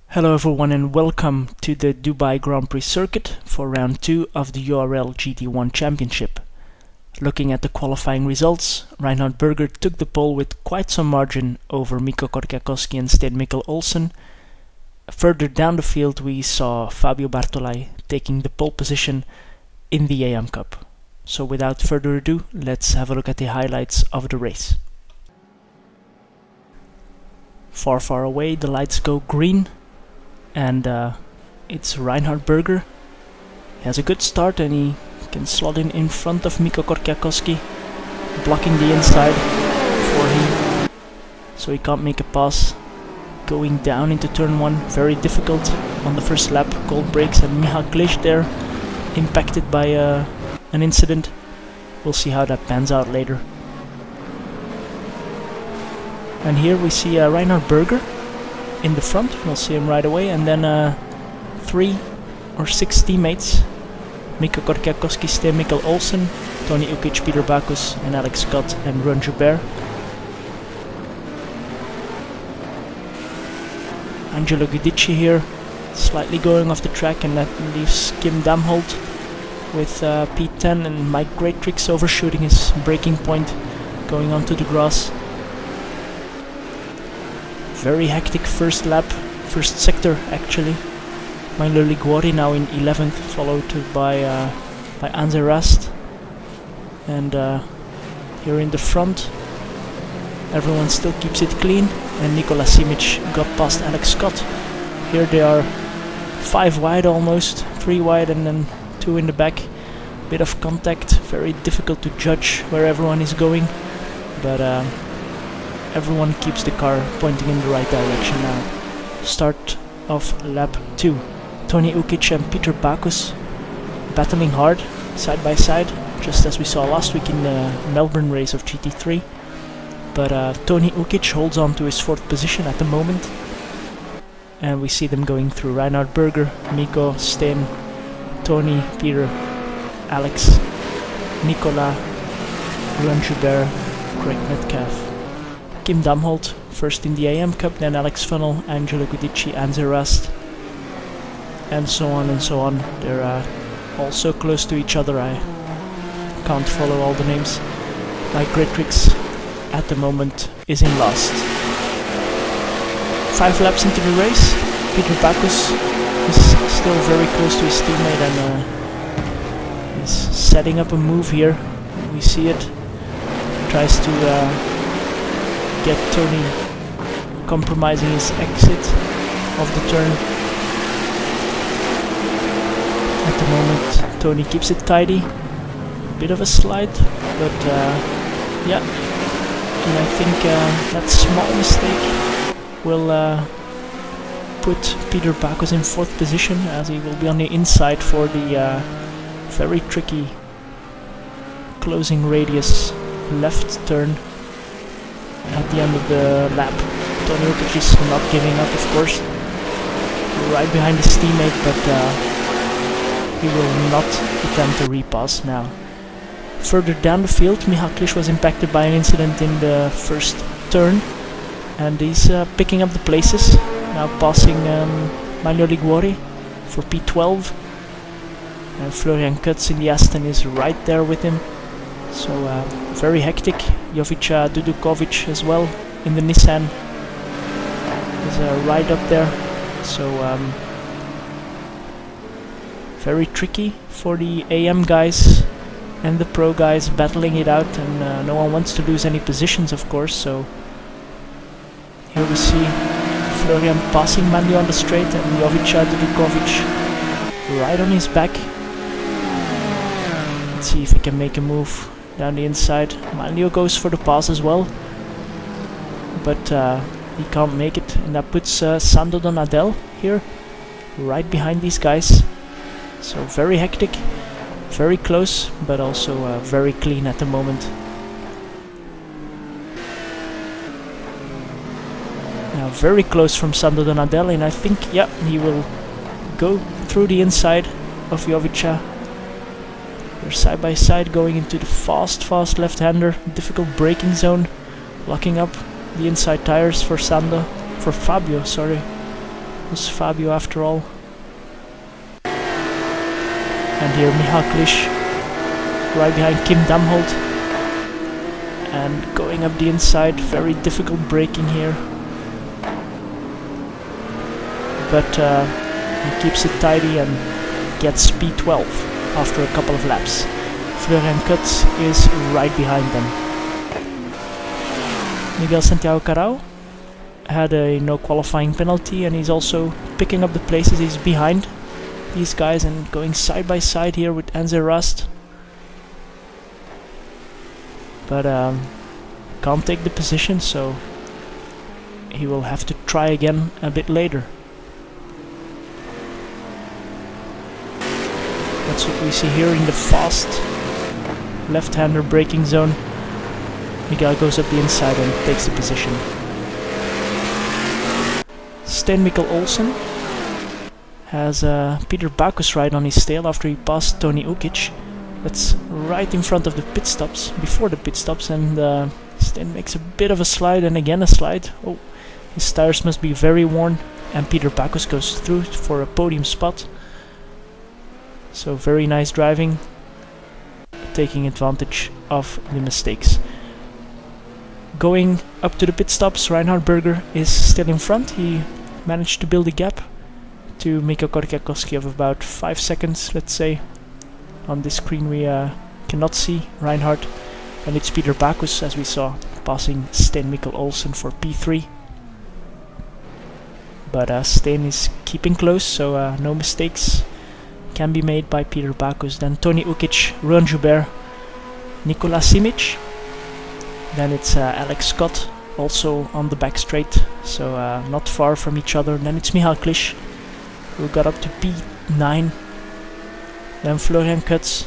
Hello everyone and welcome to the Dubai Grand Prix circuit for round 2 of the URL-GT1 championship. Looking at the qualifying results, Reinhard Berger took the pole with quite some margin over Mikko Korkiakoski and Sten Mikkel Olsen. Further down the field we saw Fabio Bartolai taking the pole position in the AM Cup. So without further ado, let's have a look at the highlights of the race. Far away the lights go green. And it's Reinhard Berger. He has a good start and he can slot in front of Mikko Korkiakoski, blocking the inside for him, so he can't make a pass. Going down into turn 1, very difficult on the first lap, cold brakes, and Michal Klisch there, impacted by an incident. We'll see how that pans out later. And here we see Reinhard Berger in the front, we'll see him right away, and then 3 or 6 teammates: Mikko Korkiakoski, Sten Mikkel Olsen, Tony Ukic, Peter Backus, and Alex Scott and Ron Joubert. Angelo Guidici here, slightly going off the track, and that leaves Kim Damholt with P10 and Mike Greatrix overshooting his braking point, going onto the grass. Very hectic first lap, first sector actually. Milo Liguori now in 11th, followed by Anze Rast. And here in the front, everyone still keeps it clean, and Nikola Simic got past Alex Scott. Here they are 5 wide almost, 3 wide and then 2 in the back. Bit of contact, very difficult to judge where everyone is going, but everyone keeps the car pointing in the right direction now. Start of lap 2. Tony Ukic and Peter Backus battling hard, side by side, just as we saw last week in the Melbourne race of GT3. But Tony Ukic holds on to his 4th position at the moment. And we see them going through Reinhard Berger, Mikko, Sten, Tony, Peter, Alex, Nicola, Ron Joubert, Craig Metcalf. Kim Damholt first in the AM Cup, then Alex Funnell, Angelo Guidici, Anze Rast, and so on and so on. They're all so close to each other, I can't follow all the names. Mike Greatrix at the moment is in last. 5 laps into the race, Peter Backus is still very close to his teammate and is setting up a move here. We see it. Tries to get Tony compromising his exit of the turn. At the moment Tony keeps it tidy. Bit of a slide, but yeah, and I think that small mistake will put Peter Backus in 4th position, as he will be on the inside for the very tricky closing radius left turn at the end of the lap. Tony Ukic is not giving up, of course, right behind his teammate, but he will not attempt a repass now. Further down the field, Michal Klisch was impacted by an incident in the first turn, and he's picking up the places, now passing Milo Liguori for P12, and Florian Kutz in the Aston is right there with him. So very hectic. Jovica Dudukovic as well in the Nissan is right up there. So very tricky for the AM guys and the pro guys battling it out, and no one wants to lose any positions, of course. So here we see Florian passing Manlio on the straight, and Jovica Dudukovic right on his back. Let's see if he can make a move down the inside. Manlio goes for the pass as well, but he can't make it, and that puts Sando Donadel here right behind these guys. So very hectic, very close, but also very clean at the moment. Now very close from Sando Donadel, and I think, yeah, he will go through the inside of Jovica. They're side by side going into the fast left-hander, difficult braking zone locking up the inside tires for Fabio, sorry. It was Fabio after all. And here Michal Klisch right behind Kim Damholt. And going up the inside, very difficult braking here. But he keeps it tidy and gets P12 after a couple of laps. Florian Kutz is right behind them. Miguel Santiago Carao had a no qualifying penalty, and he's also picking up the places. He's behind these guys and going side by side here with Anze Rast. But can't take the position, so he will have to try again a bit later. That's what we see here in the fast left-hander braking zone. Miguel goes up the inside and takes the position. Sten Mikkel Olsen has Peter Backus right on his tail after he passed Tony Ukic. That's right in front of the pit stops, before the pit stops, and Sten makes a bit of a slide and again a slide. Oh, his tires must be very worn, and Peter Backus goes through for a podium spot. So very nice driving, taking advantage of the mistakes. Going up to the pit stops, Reinhard Berger is still in front. He managed to build a gap to Mikko Korkiakowski of about 5 seconds, let's say. On this screen we cannot see Reinhard, and it's Peter Backus, as we saw, passing Sten Mikkel Olsen for P3. But Sten is keeping close, so no mistakes can be made by Peter Backus. Then Tony Ukic, Ruan Joubert, Nikola Simic. Then it's Alex Scott, also on the back straight, so not far from each other. Then it's Michal Klisch, who got up to P9. Then Florian Kutz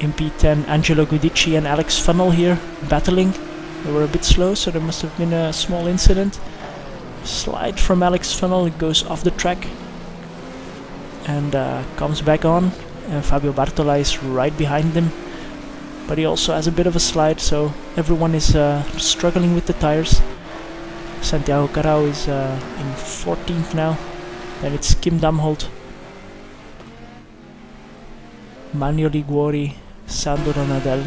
in P10, Angelo Guidici and Alex Funnell here battling. They were a bit slow, so there must have been a small incident. Slide from Alex Funnell, it goes off the track and comes back on. And Fabio Bartola is right behind him, but he also has a bit of a slide, so everyone is struggling with the tires. Santiago Carao is in 14th now. Then it's Kim Damholt, Manuel Liguori, Sandro Donadel,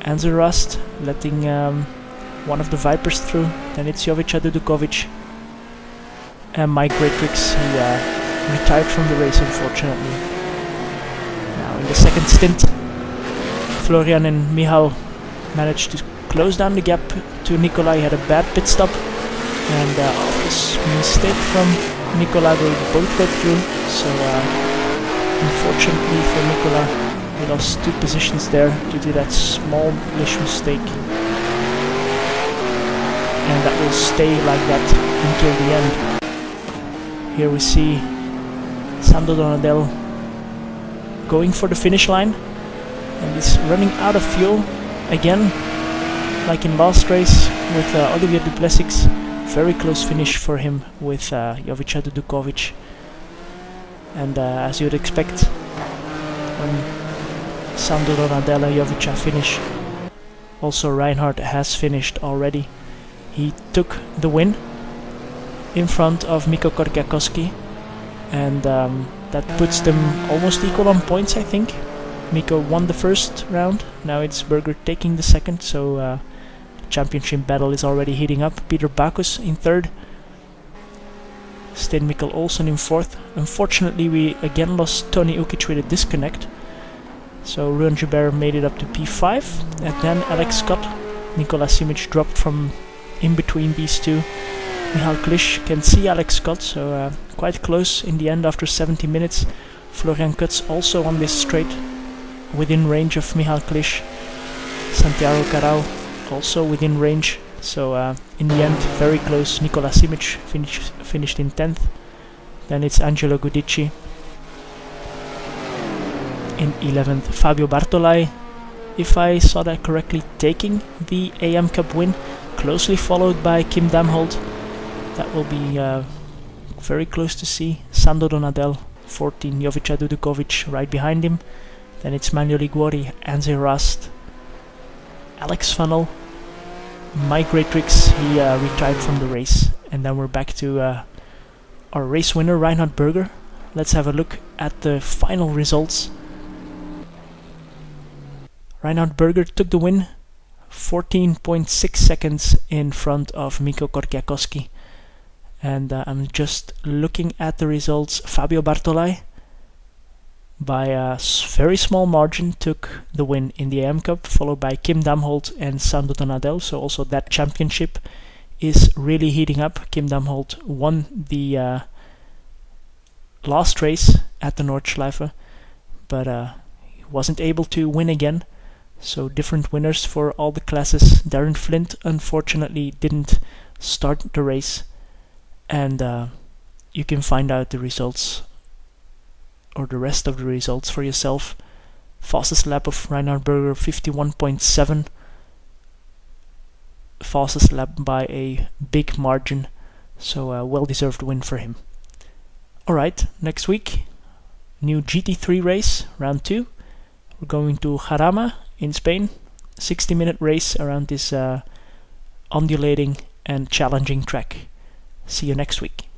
Anze Rast letting one of the Vipers through. Then it's Jovica Dudukovic and Mike Greatrix, who retired from the race unfortunately. Now in the second stint, Florian and Michal managed to close down the gap to Nicola. He had a bad pit stop, and this mistake from Nicola, they both got through, so unfortunately for Nicola, he lost 2 positions there due to that smallish mistake. And that will stay like that until the end. Here we see Sandro Donadel going for the finish line, and he's running out of fuel again, like in last race with Olivier Duplessis. Very close finish for him with Jovica Dudukovic. And as you would expect, when Sandro Donadel and Jovica finish, also Reinhard has finished already. He took the win in front of Mikko Korkiakowski, and that puts them almost equal on points, I think. Mikko won the first round, now it's Berger taking the second, so the championship battle is already heating up. Peter Backus in third, Sten Mikkel Olsen in fourth. Unfortunately we again lost Tony Ukic with a disconnect, so Ruan Joubert made it up to P5, and then Alex Scott. Nikola Simic dropped from in between these two. Michal Klisch can see Alex Scott, so quite close in the end after 70 minutes. Florian Kutz also on this straight, within range of Michal Klisch. Santiago Carao also within range, so in the end very close. Nikola Simic finished in 10th. Then it's Angelo Guidici in 11th. Fabio Bartolai, if I saw that correctly, taking the AM Cup win, closely followed by Kim Damholt. That will be very close to see. Sandro Donadel, 14, Jovica Dudukovic right behind him. Then it's Manuel Liguori, Anze Rast, Alex Funnel, Mike Greatrix, he retired from the race. And then we're back to our race winner, Reinhard Berger. Let's have a look at the final results. Reinhard Berger took the win, 14.6 seconds in front of Mikko Korkiakowski. And I'm just looking at the results. Fabio Bartolai, by a very small margin, took the win in the AM Cup, followed by Kim Damholt and Sandro Donadel. So also that championship is really heating up. Kim Damholt won the last race at the Nordschleife, but he wasn't able to win again. So different winners for all the classes. Darren Flint unfortunately didn't start the race, and you can find out the results or the rest of the results for yourself. Fastest lap of Reinhard Berger, 51.7. Fastest lap by a big margin, so a well-deserved win for him. Alright, next week, new GT3 race, round 2. We're going to Jarama in Spain. 60-minute race around this undulating and challenging track. See you next week.